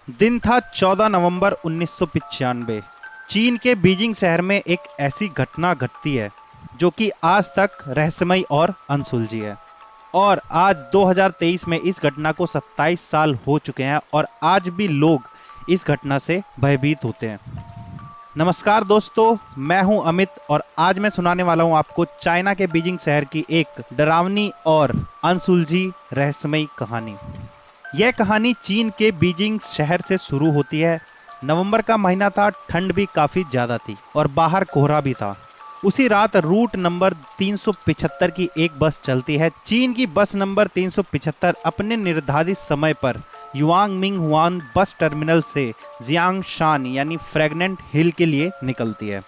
दिन था 14 नवंबर 1995। चीन के बीजिंग शहर में एक ऐसी घटना घटती है जो कि आज तक रहस्यमयी और अनसुलझी है। और आज 2023 में इस घटना को 27 साल हो चुके हैं और आज भी लोग इस घटना से भयभीत होते हैं। नमस्कार दोस्तों, मैं हूं अमित और आज मैं सुनाने वाला हूं आपको चाइना के बीजिंग शहर की एक डरावनी और अनसुलझी रहस्यमयी कहानी। यह कहानी चीन के बीजिंग शहर से शुरू होती है। नवंबर का महीना था, ठंड भी काफी ज्यादा थी और बाहर कोहरा भी था। उसी रात रूट नंबर 375 की एक बस चलती है। चीन की बस नंबर 375 अपने निर्धारित समय पर युआंग मिंग हुआन बस टर्मिनल से जियांगशान यानी फ्रेगनेंट हिल के लिए निकलती है।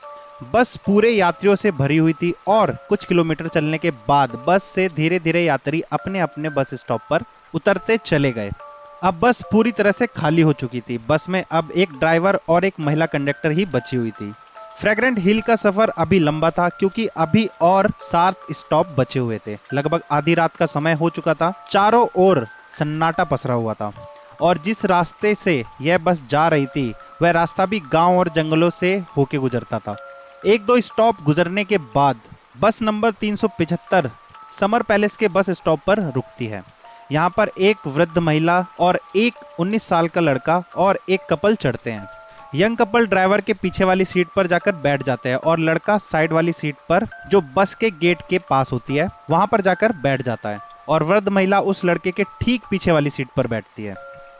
बस पूरे यात्रियों से भरी हुई थी और कुछ किलोमीटर चलने के बाद बस से धीरे धीरे यात्री अपने अपने बस स्टॉप पर उतरते चले गए। अब बस पूरी तरह से खाली हो चुकी थी। बस में अब एक ड्राइवर और एक महिला कंडक्टर ही बची हुई थी। फ्रेग्रेंट हिल का सफर अभी लंबा था क्योंकि अभी और 7 स्टॉप बचे हुए थे। लगभग आधी रात का समय हो चुका था। चारों ओर सन्नाटा पसरा हुआ था और जिस रास्ते से यह बस जा रही थी वह रास्ता भी गांव और जंगलों से होके गुजरता था। एक दो स्टॉप गुजरने के बाद बस नंबर 375 समर पैलेस के बस स्टॉप पर रुकती है। यहाँ पर एक वृद्ध महिला और एक 19 साल का लड़का और एक कपल चढ़ते हैं। यंग कपल ड्राइवर के पीछे वाली सीट पर जाकर बैठ जाते हैं और लड़का साइड वाली सीट पर जो बस के गेट के पास होती है वहां पर जाकर बैठ जाता है और वृद्ध महिला उस लड़के के ठीक पीछे वाली सीट पर बैठती है।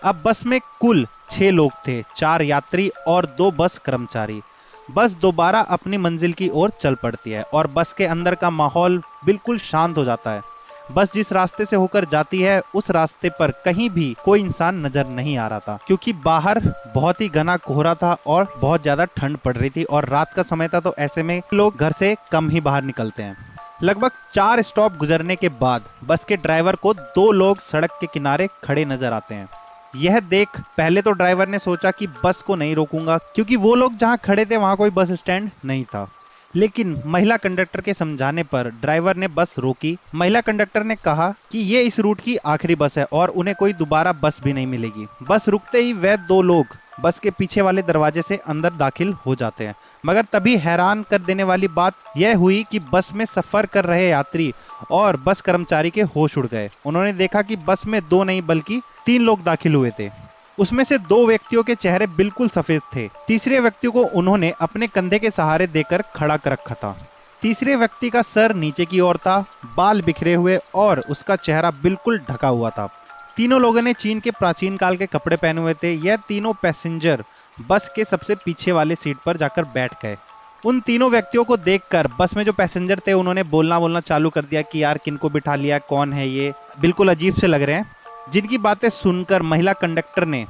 अब बस में कुल 6 लोग थे, 4 यात्री और 2 बस कर्मचारी। बस दोबारा अपनी मंजिल की ओर चल पड़ती है और बस के अंदर का माहौल बिल्कुल शांत हो जाता है। बस जिस रास्ते से होकर जाती है उस रास्ते पर कहीं भी कोई इंसान नजर नहीं आ रहा था क्योंकि बाहर बहुत ही घना कोहरा था और बहुत ज्यादा ठंड पड़ रही थी और रात का समय था, तो ऐसे में लोग घर से कम ही बाहर निकलते हैं। लगभग 4 स्टॉप गुजरने के बाद बस के ड्राइवर को 2 लोग सड़क के किनारे खड़े नजर आते हैं। यह देख पहले तो ड्राइवर ने सोचा कि बस को नहीं रोकूंगा क्योंकि वो लोग जहां खड़े थे वहां कोई बस स्टैंड नहीं था। लेकिन महिला कंडक्टर के समझाने पर ड्राइवर ने बस रोकी। महिला कंडक्टर ने कहा कि ये इस रूट की आखिरी बस है और उन्हें कोई दोबारा बस भी नहीं मिलेगी। बस रुकते ही वह 2 लोग बस के पीछे वाले दरवाजे से अंदर दाखिल हो जाते हैं। मगर तभी हैरान कर देने वाली बात यह हुई कि बस में सफर कर रहे यात्री और बस कर्मचारी के होश उड़ गए। उन्होंने देखा कि बस में 2 नहीं बल्कि 3 लोग दाखिल हुए थे। उसमें से 2 व्यक्तियों के चेहरे बिल्कुल सफेद थे। तीसरे व्यक्ति को उन्होंने अपने कंधे के सहारे देकर खड़ा कर रखा था। तीसरे व्यक्ति का सर नीचे की ओर था, बाल बिखरे हुए और उसका चेहरा बिल्कुल ढका हुआ था। तीनों लोगों ने चीन के प्राचीन काल के कपड़े पहने हुए थे। यह तीनों पैसेंजर बस के सबसे पीछे वाले सीट पर जाकर बैठ गए। उन तीनों व्यक्तियों को देखकर बस में जो पैसेंजर थे उन्होंने बोलना चालू कर दिया कि यार किनको बिठा लिया, कौन है ये, बिल्कुल अजीब से लग रहे हैं। जिनकी बातें सुनकर महिला कंडक्टर ने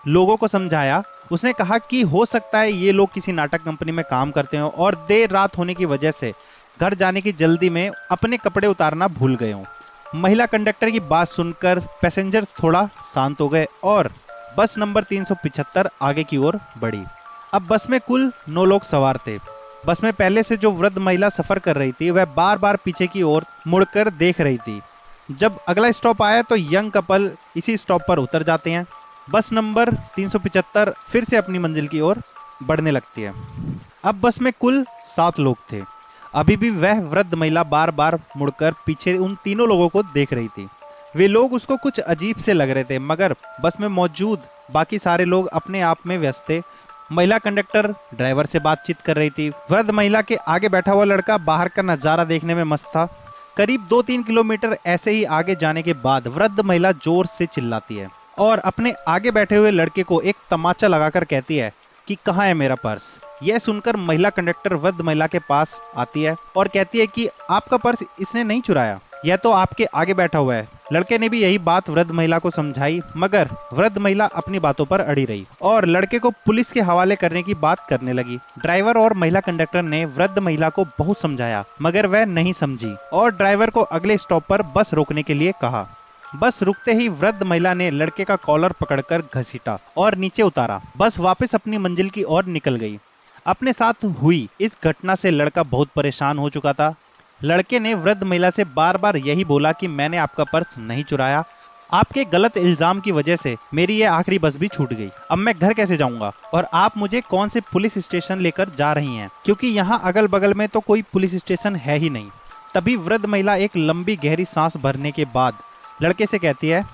लोगों को समझाया। उसने कहा कि हो सकता है ये लोग किसी नाटक कंपनी में काम करते हो और देर रात होने की वजह से घर जाने की जल्दी में अपने कपड़े उतारना भूल गए हो। महिला कंडक्टर की बात सुनकर पैसेंजर थोड़ा शांत हो गए और बस नंबर 375 आगे की ओर बढ़ी। अब बस में कुल 9 लोग सवार थे। बस में पहले से जो वृद्ध महिला सफर कर रही थी वह बार बार पीछे की ओर मुड़कर देख रही थी। जब अगला स्टॉप आया तो यंग कपल इसी स्टॉप पर उतर जाते हैं। बस नंबर 375 फिर से अपनी मंजिल की ओर बढ़ने लगती है। अब बस में कुल 7 लोग थे। अभी भी वह वृद्ध महिला बार बार मुड़कर पीछे उन तीनों लोगों को देख रही थी। वे लोग उसको कुछ अजीब से लग रहे थे मगर बस में मौजूद बाकी सारे लोग अपने आप में व्यस्त थे। महिला कंडक्टर ड्राइवर से बातचीत कर रही थी। वृद्ध महिला के आगे बैठा हुआ लड़का बाहर का नजारा देखने में मस्त था। करीब 2-3 किलोमीटर ऐसे ही आगे जाने के बाद वृद्ध महिला जोर से चिल्लाती है और अपने आगे बैठे हुए लड़के को एक तमाचा लगाकर कहती है कि कहाँ है मेरा पर्स। यह सुनकर महिला कंडक्टर वृद्ध महिला के पास आती है और कहती है कि आपका पर्स इसने नहीं चुराया, यह तो आपके आगे बैठा हुआ है। लड़के ने भी यही बात वृद्ध महिला को समझाई मगर वृद्ध महिला अपनी बातों पर अड़ी रही और लड़के को पुलिस के हवाले करने की बात करने लगी। ड्राइवर और महिला कंडक्टर ने वृद्ध महिला को बहुत समझाया मगर वह नहीं समझी और ड्राइवर को अगले स्टॉप पर बस रोकने के लिए कहा। बस रुकते ही वृद्ध महिला ने लड़के का कॉलर पकड़कर घसीटा और नीचे उतारा। बस वापस अपनी मंजिल की ओर निकल गई। अपने साथ हुई इस घटना से लड़का बहुत परेशान हो चुका था। लड़के ने वृद्ध महिला से बार बार यही बोला कि मैंने आपका पर्स नहीं चुराया आपके गलत इल्जाम की वजह से मेरी ये आखिरी बस भी छूट गई। अब मैं घर कैसे जाऊंगा और आप मुझे कौन से पुलिस स्टेशन लेकर जा रही हैं, क्योंकि यहाँ अगल बगल में तो कोई पुलिस स्टेशन है ही नहीं। तभी वृद्ध महिला एक लंबी गहरी सांस भरने के बाद लड़के से कहती है,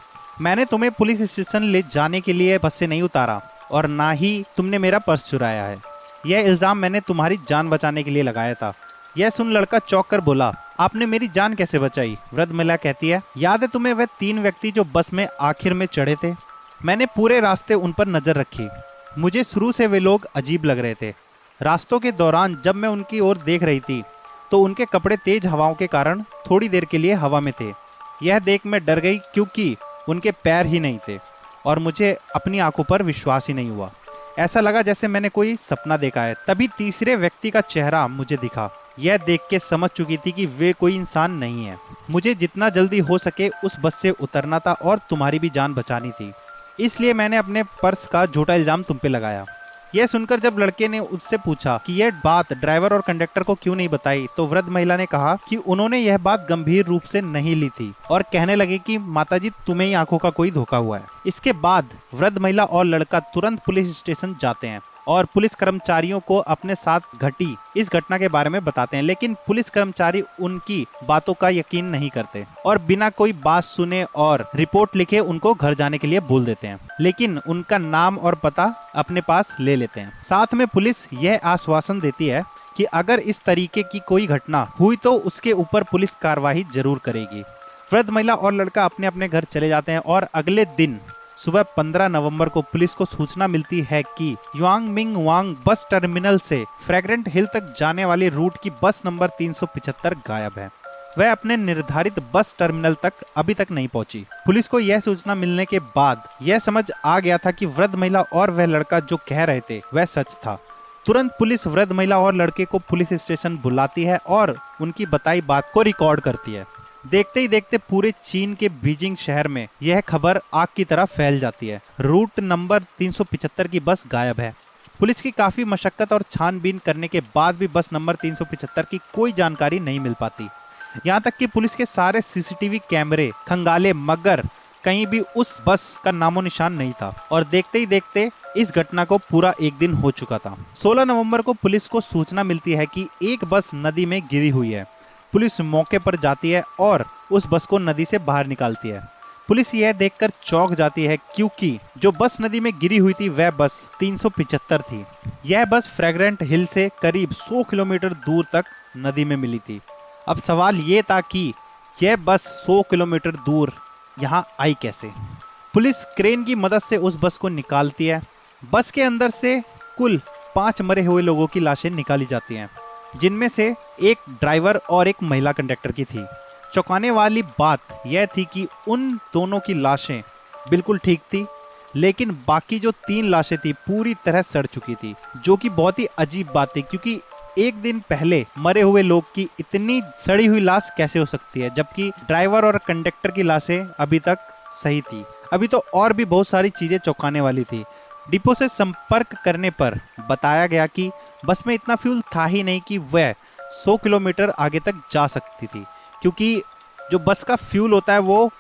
मैंने तुम्हें पुलिस स्टेशन ले जाने के लिए बस से नहीं उतारा और ना ही तुमने मेरा पर्स चुराया है। यह इल्जाम मैंने तुम्हारी जान बचाने के लिए लगाया था। यह सुन लड़का चौंक कर बोला, आपने मेरी जान कैसे बचाई? वृद्ध महिला कहती है, याद है तुम्हें वह 3 व्यक्ति जो बस में आखिर में चढ़े थे? मैंने पूरे रास्ते उन पर नजर रखी। मुझे शुरू से वे लोग अजीब लग रहे थे। रास्तों के दौरान जब मैं उनकी ओर देख रही थी तो उनके कपड़े तेज हवाओं के कारण थोड़ी देर के लिए हवा में थे। यह देख मैं डर गई क्योंकि उनके पैर ही नहीं थे और मुझे अपनी आंखों पर विश्वास ही नहीं हुआ। ऐसा लगा जैसे मैंने कोई सपना देखा है। तभी तीसरे व्यक्ति का चेहरा मुझे दिखा। यह देख के समझ चुकी थी कि वे कोई इंसान नहीं है। मुझे जितना जल्दी हो सके उस बस से उतरना था और तुम्हारी भी जान बचानी थी, इसलिए मैंने अपने पर्स का झूठा इल्जाम तुम पे लगाया। यह सुनकर जब लड़के ने उससे पूछा कि यह बात ड्राइवर और कंडक्टर को क्यों नहीं बताई, तो वृद्ध महिला ने कहा कि उन्होंने यह बात गंभीर रूप से नहीं ली थी और कहने लगे कि माताजी तुम्हें ही आंखों का कोई धोखा हुआ है। इसके बाद वृद्ध महिला और लड़का तुरंत पुलिस स्टेशन जाते हैं और पुलिस कर्मचारियों को अपने साथ घटी इस घटना के बारे में बताते हैं, लेकिन पुलिस कर्मचारी उनकी बातों का यकीन नहीं करते और बिना कोई बात सुने और रिपोर्ट लिखे उनको घर जाने के लिए बोल देते हैं, लेकिन उनका नाम और पता अपने पास ले लेते हैं। साथ में पुलिस यह आश्वासन देती है कि अगर इस तरीके की कोई घटना हुई तो उसके ऊपर पुलिस कार्रवाई जरूर करेगी। वृद्ध महिला और लड़का अपने अपने घर चले जाते हैं और अगले दिन सुबह 15 नवंबर को पुलिस को सूचना मिलती है कि युआंगमिंग वांग बस टर्मिनल से फ्रैग्रेंट हिल तक जाने वाली रूट की बस नंबर 375 गायब है। वह अपने निर्धारित बस टर्मिनल तक अभी तक नहीं पहुंची। पुलिस को यह सूचना मिलने के बाद यह समझ आ गया था कि वृद्ध महिला और वह लड़का जो कह रहे थे वह सच था। तुरंत पुलिस वृद्ध महिला और लड़के को पुलिस स्टेशन बुलाती है और उनकी बताई बात को रिकॉर्ड करती है। देखते ही देखते पूरे चीन के बीजिंग शहर में यह खबर आग की तरह फैल जाती है। रूट नंबर 375 की बस गायब है। पुलिस की काफी मशक्कत और छानबीन करने के बाद भी बस नंबर 375 की कोई जानकारी नहीं मिल पाती। यहाँ तक कि पुलिस के सारे सीसीटीवी कैमरे खंगाले मगर कहीं भी उस बस का नामो निशान नहीं था और देखते ही देखते इस घटना को पूरा एक दिन हो चुका था। 16 नवंबर को पुलिस को सूचना मिलती है कि एक बस नदी में गिरी हुई है। पुलिस मौके पर जाती है और उस बस को नदी से बाहर निकालती है। पुलिस यह देखकर चौंक जाती है क्योंकि जो बस नदी में गिरी हुई थी वह बस 375 थी। यह बस फ्रैग्रेंट हिल से करीब 100 किलोमीटर दूर तक नदी में मिली थी। अब सवाल ये था कि यह बस 100 किलोमीटर दूर यहाँ आई कैसे? पुलिस क्रेन की मदद से उस बस को निकालती है। बस के अंदर से कुल 5 मरे हुए लोगों की लाशें निकाली जाती हैं, जिनमें से एक ड्राइवर और एक महिला कंडक्टर की थी। चौंकाने वाली बात यह थी कि उन दोनों की लाशें बिल्कुल ठीक थी, लेकिन बाकी जो 3 लाशें थी पूरी तरह सड़ चुकी थी, जो कि बहुत ही अजीब बात थी क्योंकि एक दिन पहले मरे हुए लोग की इतनी सड़ी हुई लाश कैसे हो सकती है, जबकि ड्राइवर और कंडक्टर की लाशें अभी तक सही थी। अभी तो और भी बहुत सारी चीजें चौंकाने वाली थी। डिपो से संपर्क करने पर बताया गया कि बस में इतना फ्यूल था ही नहीं कि वह 100 किलोमीटर आगे तक जा सकती थी, क्योंकि जो बस का फ्यूल होता है वो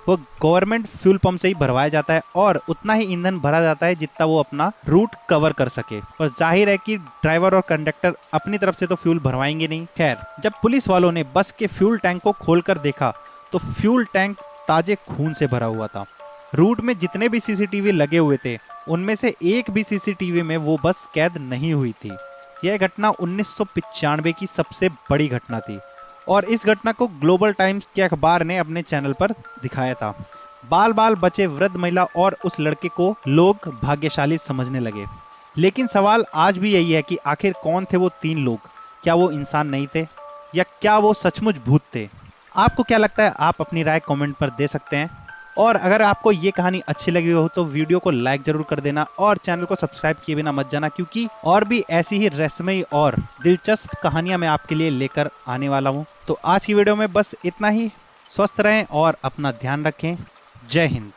गवर्नमेंट फ्यूल पंप से ही भरवाया जाता है और उतना ही ईंधन भरा जाता है जितना वो अपना रूट कवर कर सके। और जाहिर है कि ड्राइवर और कंडक्टर अपनी तरफ से तो फ्यूल भरवाएंगे नहीं। खैर, जब पुलिस वालों ने बस के फ्यूल टैंक को खोलकर देखा तो फ्यूल टैंक ताजे खून से भरा हुआ था। रूट में जितने भी सीसीटीवी लगे हुए थे उनमें से एक भी सीसीटीवी में वो बस कैद नहीं हुई थी। यह घटना 1995 की सबसे बड़ी घटना थी और इस घटना को ग्लोबल टाइम्स के अखबार ने अपने चैनल पर दिखाया था। बाल बाल बचे वृद्ध महिला और उस लड़के को लोग भाग्यशाली समझने लगे। लेकिन सवाल आज भी यही है कि आखिर कौन थे वो 3 लोग? क्या वो इंसान नहीं थे या क्या वो सचमुच भूत थे? आपको क्या लगता है? आप अपनी राय कमेंट पर दे सकते हैं। और अगर आपको ये कहानी अच्छी लगी हो तो वीडियो को लाइक जरूर कर देना और चैनल को सब्सक्राइब किए बिना मत जाना, क्योंकि और भी ऐसी ही रहस्यमयी और दिलचस्प कहानियां मैं आपके लिए लेकर आने वाला हूं। तो आज की वीडियो में बस इतना ही। स्वस्थ रहें और अपना ध्यान रखें। जय हिंद।